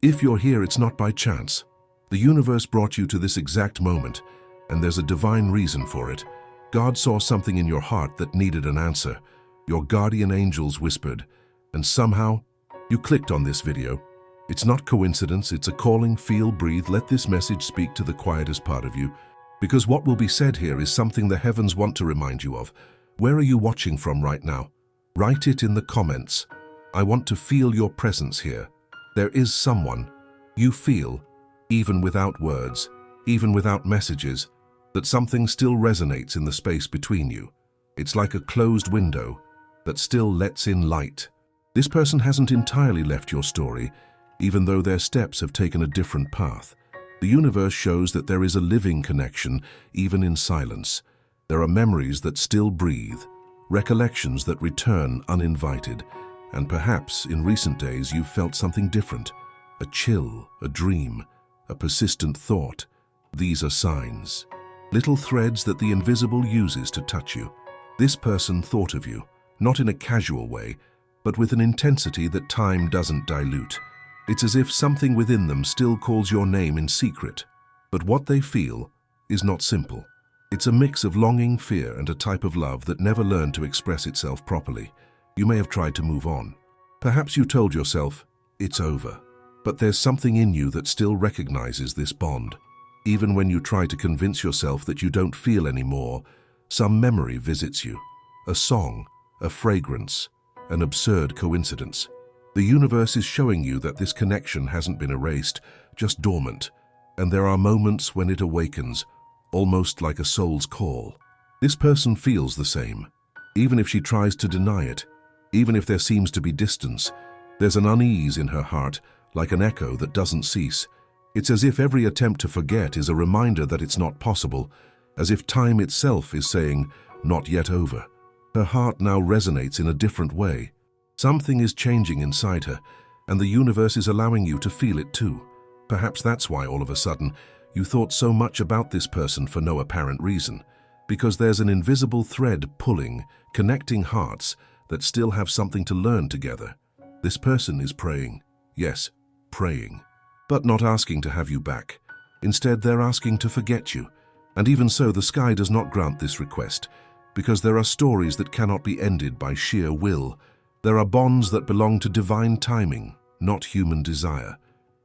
If you're here, it's not by chance. The universe brought you to this exact moment, and there's a divine reason for it. God saw something in your heart that needed an answer. Your guardian angels whispered, and somehow you clicked on this video. It's not coincidence, it's a calling. Feel, breathe, let this message speak to the quietest part of you. Because what will be said here is something the heavens want to remind you of. Where are you watching from right now? Write it in the comments. I want to feel your presence here. There is someone you feel, even without words, even without messages, that something still resonates in the space between you. It's like a closed window that still lets in light. This person hasn't entirely left your story, even though their steps have taken a different path. The universe shows that there is a living connection, even in silence. There are memories that still breathe, recollections that return uninvited, and perhaps in recent days you've felt something different. A chill, a dream, a persistent thought. These are signs. Little threads that the invisible uses to touch you. This person thought of you, not in a casual way, but with an intensity that time doesn't dilute. It's as if something within them still calls your name in secret. But what they feel is not simple. It's a mix of longing, fear, and a type of love that never learned to express itself properly. You may have tried to move on. Perhaps you told yourself, it's over. But there's something in you that still recognizes this bond. Even when you try to convince yourself that you don't feel anymore, some memory visits you. A song, a fragrance, an absurd coincidence. The universe is showing you that this connection hasn't been erased, just dormant, and there are moments when it awakens, almost like a soul's call. This person feels the same. Even if she tries to deny it, even if there seems to be distance, there's an unease in her heart, like an echo that doesn't cease. It's as if every attempt to forget is a reminder that it's not possible, as if time itself is saying, not yet over. Her heart now resonates in a different way. Something is changing inside her, and the universe is allowing you to feel it too. Perhaps that's why all of a sudden you thought so much about this person for no apparent reason, because there's an invisible thread pulling, connecting hearts that still have something to learn together. This person is praying, yes, praying, but not asking to have you back. Instead, they're asking to forget you. And even so, the sky does not grant this request, because there are stories that cannot be ended by sheer will. There are bonds that belong to divine timing, not human desire.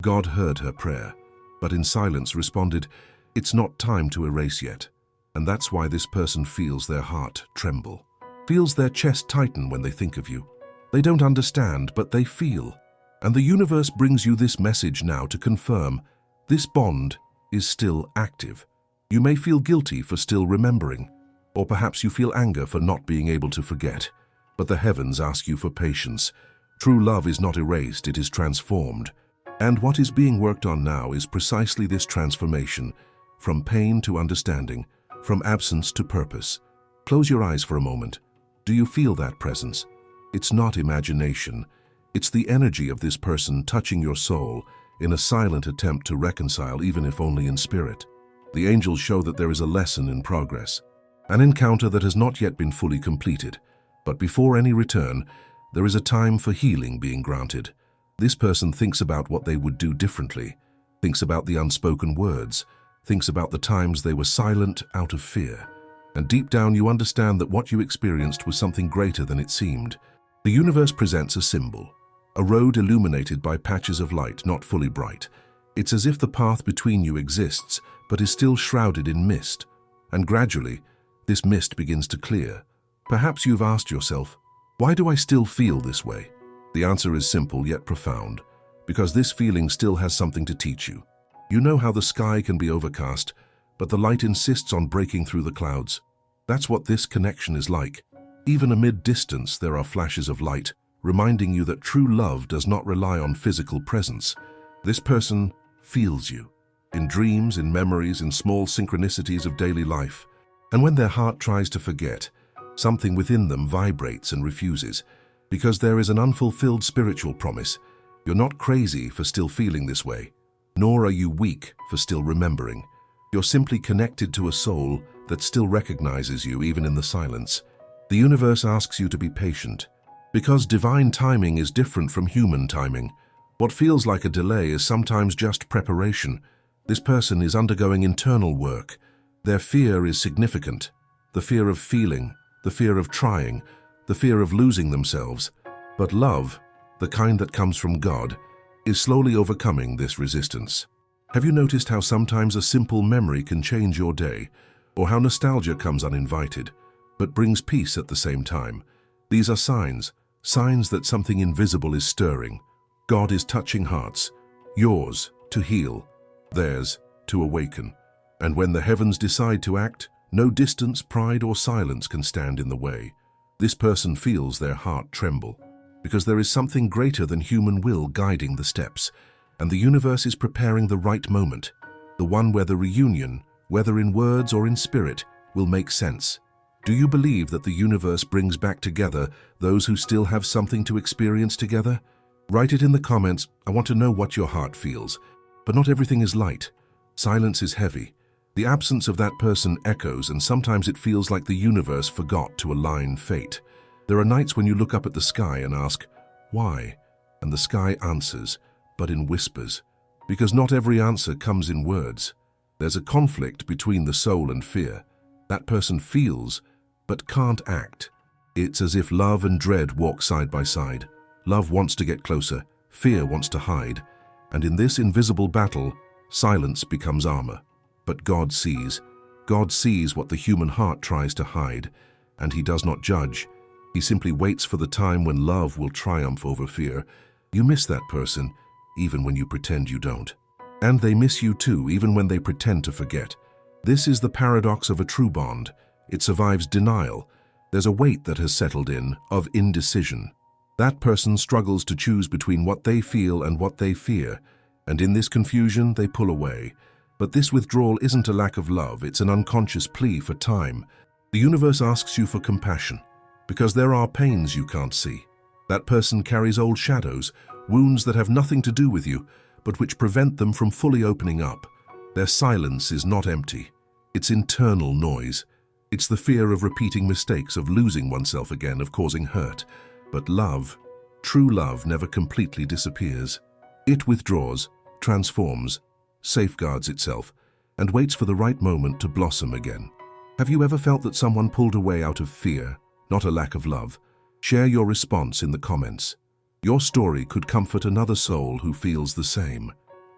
God heard her prayer, but in silence responded, it's not time to erase yet. And that's why this person feels their heart tremble, feels their chest tighten when they think of you. They don't understand, but they feel. And the universe brings you this message now to confirm this bond is still active. You may feel guilty for still remembering, or perhaps you feel anger for not being able to forget. But the heavens ask you for patience. True love is not erased, it is transformed. And what is being worked on now is precisely this transformation, from pain to understanding, from absence to purpose. Close your eyes for a moment. Do you feel that presence? It's not imagination. It's the energy of this person touching your soul in a silent attempt to reconcile, even if only in spirit. The angels show that there is a lesson in progress, an encounter that has not yet been fully completed. But before any return, there is a time for healing being granted. This person thinks about what they would do differently, thinks about the unspoken words, thinks about the times they were silent out of fear. And deep down you understand that what you experienced was something greater than it seemed. The universe presents a symbol, a road illuminated by patches of light, not fully bright. It's as if the path between you exists, but is still shrouded in mist. And gradually, this mist begins to clear. Perhaps you've asked yourself, why do I still feel this way? The answer is simple yet profound, because this feeling still has something to teach you. You know how the sky can be overcast, but the light insists on breaking through the clouds. That's what this connection is like. Even amid distance, there are flashes of light, reminding you that true love does not rely on physical presence. This person feels you, in dreams, in memories, in small synchronicities of daily life. And when their heart tries to forget, something within them vibrates and refuses, because there is an unfulfilled spiritual promise. You're not crazy for still feeling this way, nor are you weak for still remembering. You're simply connected to a soul that still recognizes you even in the silence. The universe asks you to be patient, because divine timing is different from human timing. What feels like a delay is sometimes just preparation. This person is undergoing internal work. Their fear is significant. The fear of feeling, the fear of trying, the fear of losing themselves. But love, the kind that comes from God, is slowly overcoming this resistance. Have you noticed how sometimes a simple memory can change your day, or how nostalgia comes uninvited, but brings peace at the same time? These are signs that something invisible is stirring. God is touching hearts, yours to heal, theirs to awaken. And when the heavens decide to act, no distance, pride, or silence can stand in the way. This person feels their heart tremble, because there is something greater than human will guiding the steps, and the universe is preparing the right moment, the one where the reunion, whether in words or in spirit, will make sense. Do you believe that the universe brings back together those who still have something to experience together? Write it in the comments. I want to know what your heart feels. But not everything is light. Silence is heavy. The absence of that person echoes, and sometimes it feels like the universe forgot to align fate. There are nights when you look up at the sky and ask, why? And the sky answers, but in whispers. Because not every answer comes in words. There's a conflict between the soul and fear. That person feels, but can't act. It's as if love and dread walk side by side. Love wants to get closer, fear wants to hide. And in this invisible battle, silence becomes armor. But God sees what the human heart tries to hide, and He does not judge. He simply waits for the time when love will triumph over fear. You miss that person, even when you pretend you don't. And they miss you too, even when they pretend to forget. This is the paradox of a true bond. It survives denial. There's a weight that has settled in, of indecision. That person struggles to choose between what they feel and what they fear, and in this confusion they pull away. But this withdrawal isn't a lack of love, it's an unconscious plea for time. The universe asks you for compassion, because there are pains you can't see. That person carries old shadows, wounds that have nothing to do with you, but which prevent them from fully opening up. Their silence is not empty. It's internal noise. It's the fear of repeating mistakes, of losing oneself again, of causing hurt. But love, true love, never completely disappears. It withdraws, transforms, safeguards itself, and waits for the right moment to blossom again. Have you ever felt that someone pulled away out of fear, not a lack of love? Share your response in the comments. Your story could comfort another soul who feels the same.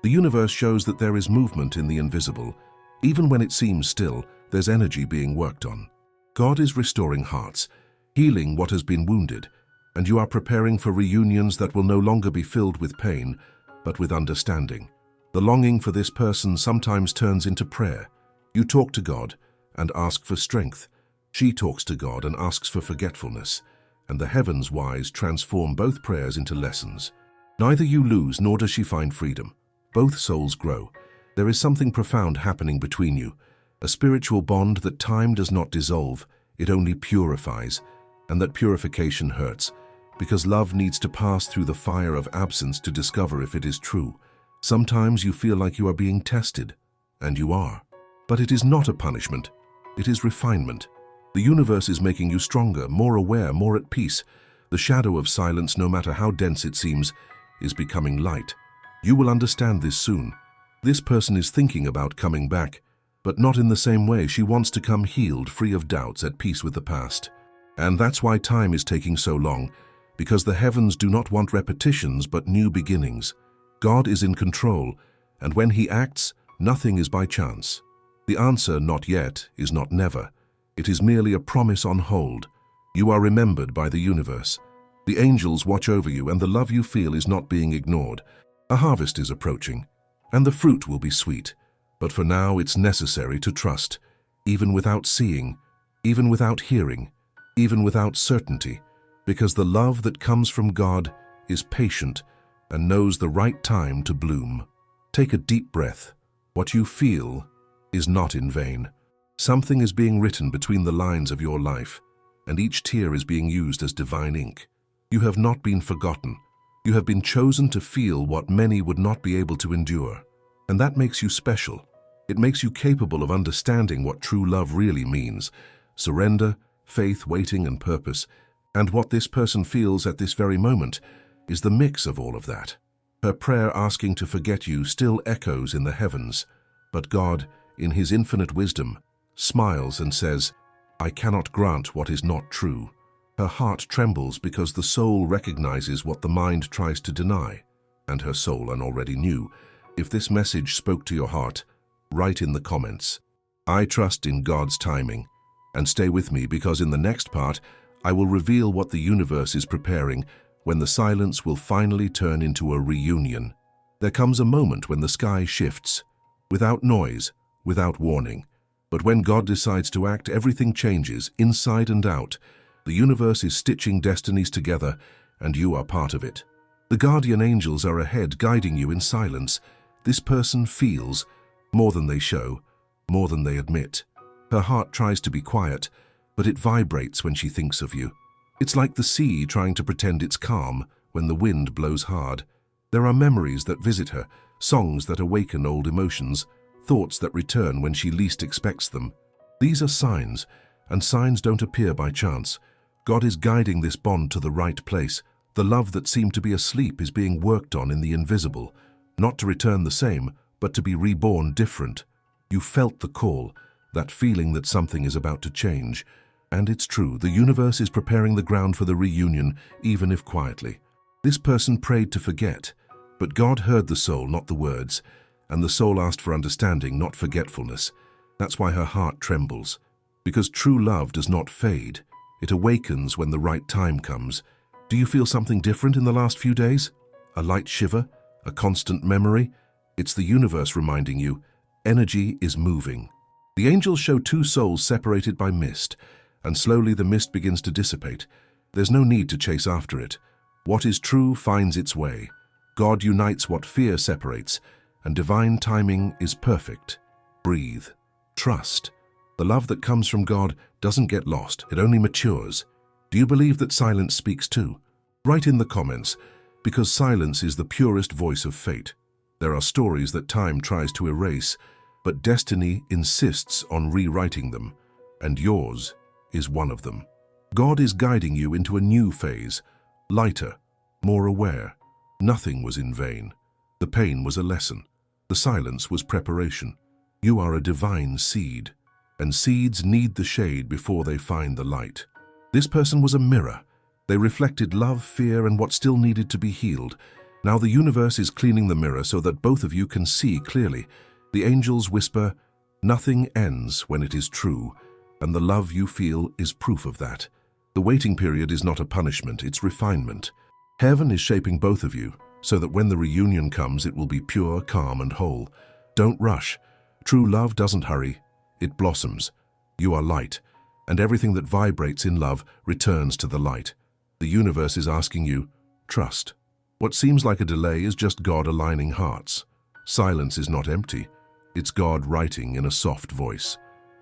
The universe shows that there is movement in the invisible. Even when it seems still, there's energy being worked on. God is restoring hearts, healing what has been wounded, and you are preparing for reunions that will no longer be filled with pain, but with understanding. The longing for this person sometimes turns into prayer. You talk to God and ask for strength. She talks to God and asks for forgetfulness. And the heavens wise transform both prayers into lessons. Neither you lose nor does she find freedom. Both souls grow. There is something profound happening between you. A spiritual bond that time does not dissolve, it only purifies. And that purification hurts, because love needs to pass through the fire of absence to discover if it is true. Sometimes you feel like you are being tested, and you are. But it is not a punishment, it is refinement. The universe is making you stronger, more aware, more at peace. The shadow of silence, no matter how dense it seems, is becoming light. You will understand this soon. This person is thinking about coming back, but not in the same way. She wants to come healed, free of doubts, at peace with the past. And that's why time is taking so long, because the heavens do not want repetitions but new beginnings. God is in control, and when He acts, nothing is by chance. The answer, not yet, is not never. It is merely a promise on hold. You are remembered by the universe. The angels watch over you, and the love you feel is not being ignored. A harvest is approaching, and the fruit will be sweet. But for now, it's necessary to trust, even without seeing, even without hearing, even without certainty, because the love that comes from God is patient and knows the right time to bloom. Take a deep breath. What you feel is not in vain. Something is being written between the lines of your life, and each tear is being used as divine ink. You have not been forgotten. You have been chosen to feel what many would not be able to endure. And that makes you special. It makes you capable of understanding what true love really means. Surrender, faith, waiting, and purpose. And what this person feels at this very moment is the mix of all of that. Her prayer asking to forget you still echoes in the heavens, but God, in His infinite wisdom, smiles and says, "I cannot grant what is not true." Her heart trembles because the soul recognizes what the mind tries to deny, and her soul already knew. If this message spoke to your heart, write in the comments, "I trust in God's timing," and stay with me because in the next part, I will reveal what the universe is preparing when the silence will finally turn into a reunion. There comes a moment when the sky shifts, without noise, without warning. But when God decides to act, everything changes, inside and out. The universe is stitching destinies together, and you are part of it. The guardian angels are ahead, guiding you in silence. This person feels more than they show, more than they admit. Her heart tries to be quiet, but it vibrates when she thinks of you. It's like the sea trying to pretend it's calm when the wind blows hard. There are memories that visit her, songs that awaken old emotions, thoughts that return when she least expects them. These are signs, and signs don't appear by chance. God is guiding this bond to the right place. The love that seemed to be asleep is being worked on in the invisible, not to return the same, but to be reborn different. You felt the call, that feeling that something is about to change. And it's true, the universe is preparing the ground for the reunion, even if quietly. This person prayed to forget, but God heard the soul, not the words, and the soul asked for understanding, not forgetfulness. That's why her heart trembles. Because true love does not fade. It awakens when the right time comes. Do you feel something different in the last few days? A light shiver? A constant memory? It's the universe reminding you, energy is moving. The angels show two souls separated by mist, and slowly the mist begins to dissipate. There's no need to chase after it. What is true finds its way. God unites what fear separates, and divine timing is perfect. Breathe. Trust. The love that comes from God doesn't get lost, it only matures. Do you believe that silence speaks too? Write in the comments, because silence is the purest voice of fate. There are stories that time tries to erase, but destiny insists on rewriting them, and yours is one of them. God is guiding you into a new phase, lighter, more aware. Nothing was in vain. The pain was a lesson. The silence was preparation. You are a divine seed, and seeds need the shade before they find the light. This person was a mirror. They reflected love, fear, and what still needed to be healed. Now the universe is cleaning the mirror so that both of you can see clearly. The angels whisper, "Nothing ends when it is true," and the love you feel is proof of that. The waiting period is not a punishment, it's refinement. Heaven is shaping both of you, so that when the reunion comes, it will be pure, calm, and whole. Don't rush. True love doesn't hurry, it blossoms. You are light, and everything that vibrates in love returns to the light. The universe is asking you, trust. What seems like a delay is just God aligning hearts. Silence is not empty, it's God writing in a soft voice.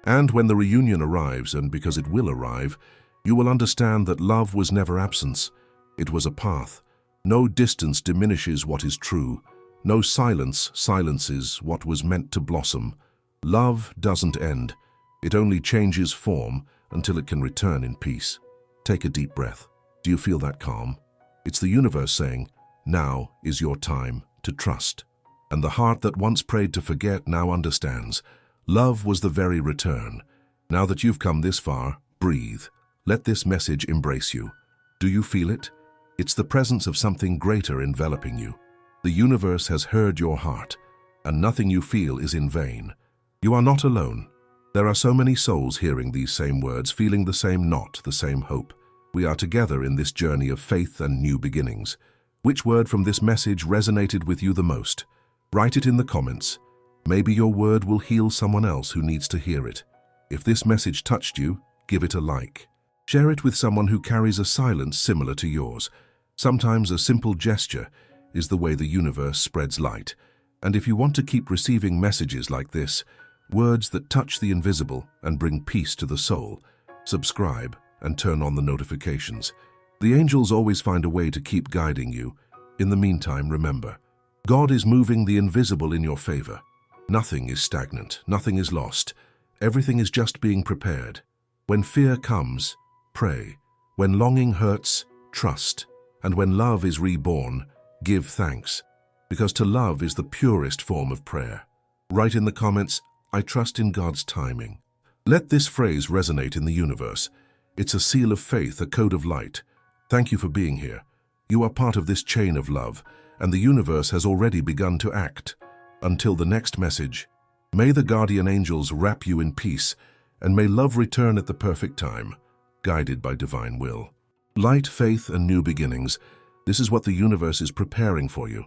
And when the reunion arrives, and because it will arrive, you will understand that love was never absence. It was a path. No distance diminishes what is true. No silence silences what was meant to blossom. Love doesn't end. It only changes form until it can return in peace. Take a deep breath. Do you feel that calm? It's the universe saying, now is your time to trust. And the heart that once prayed to forget now understands. Love was the very return. Now that you've come this far, breathe. Let this message embrace you. Do you feel it? It's the presence of something greater enveloping you. The universe has heard your heart, and nothing you feel is in vain. You are not alone. There are so many souls hearing these same words, feeling the same knot, the same hope. We are together in this journey of faith and new beginnings. Which word from this message resonated with you the most? Write it in the comments. Maybe your word will heal someone else who needs to hear it. If this message touched you, give it a like. Share it with someone who carries a silence similar to yours. Sometimes a simple gesture is the way the universe spreads light. And if you want to keep receiving messages like this, words that touch the invisible and bring peace to the soul, subscribe and turn on the notifications. The angels always find a way to keep guiding you. In the meantime, remember, God is moving the invisible in your favor. Nothing is stagnant, nothing is lost. Everything is just being prepared. When fear comes, pray. When longing hurts, trust. And when love is reborn, give thanks. because to love is the purest form of prayer. Write in the comments, "I trust in God's timing." Let this phrase resonate in the universe. It's a seal of faith, a code of light. Thank you for being here. You are part of this chain of love, and the universe has already begun to act. Until the next message, may the guardian angels wrap you in peace, and may love return at the perfect time, guided by divine will. Light, faith, and new beginnings. This is what the universe is preparing for you.